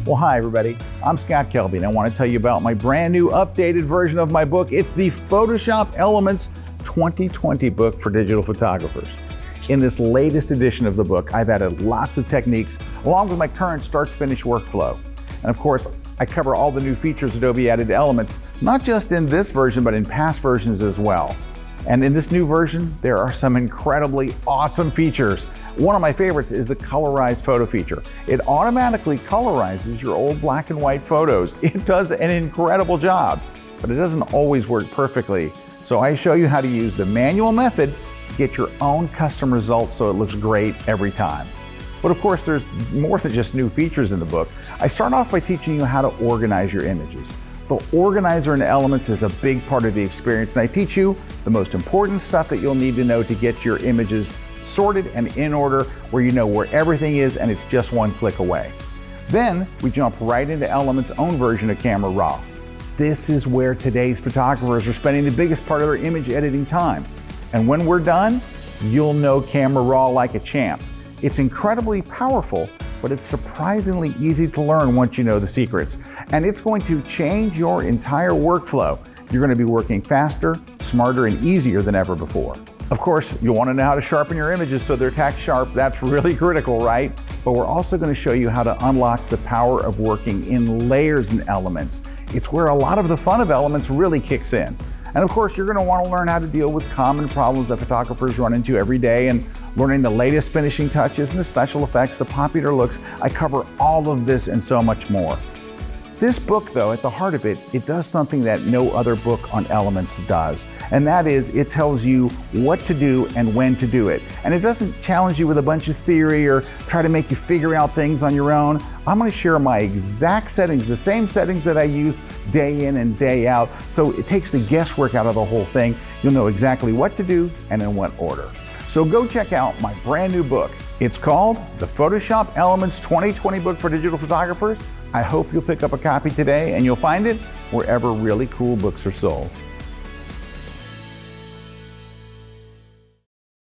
Well, hi everybody, I'm Scott Kelby and I want to tell you about my brand new updated version of my book. It's the Photoshop Elements 2020 book for digital photographers. In this latest edition of the book, I've added lots of techniques along with my current start-to-finish workflow. And of course, I cover all the new features Adobe added to Elements, not just in this version, but in past versions as well. And in this new version, there are some incredibly awesome features. One of my favorites is the colorized photo feature. It automatically colorizes your old black and white photos. It does an incredible job, but it doesn't always work perfectly. So I show you how to use the manual method to get your own custom results so it looks great every time. But of course, there's more than just new features in the book. I start off by teaching you how to organize your images. The organizer in Elements is a big part of the experience, and I teach you the most important stuff that you'll need to know to get your images sorted and in order where you know where everything is and it's just one click away. Then we jump right into Elements' own version of Camera Raw. This is where today's photographers are spending the biggest part of their image editing time. And when we're done, you'll know Camera Raw like a champ. It's incredibly powerful, but it's surprisingly easy to learn once you know the secrets. And it's going to change your entire workflow. You're going to be working faster, smarter, and easier than ever before. Of course, you'll want to know how to sharpen your images so they're tack sharp. That's really critical, right? But we're also going to show you how to unlock the power of working in layers and Elements. It's where a lot of the fun of Elements really kicks in. And of course, you're going to want to learn how to deal with common problems that photographers run into every day and learning the latest finishing touches and the special effects, the popular looks. I cover all of this and so much more. This book, though, at the heart of it, it does something that no other book on Elements does. And that is, it tells you what to do and when to do it. And it doesn't challenge you with a bunch of theory or try to make you figure out things on your own. I'm going to share my exact settings, the same settings that I use day in and day out. So it takes the guesswork out of the whole thing. You'll know exactly what to do and in what order. So go check out my brand new book. It's called the Photoshop Elements 2020 book for digital photographers. I hope you'll pick up a copy today and you'll find it wherever really cool books are sold.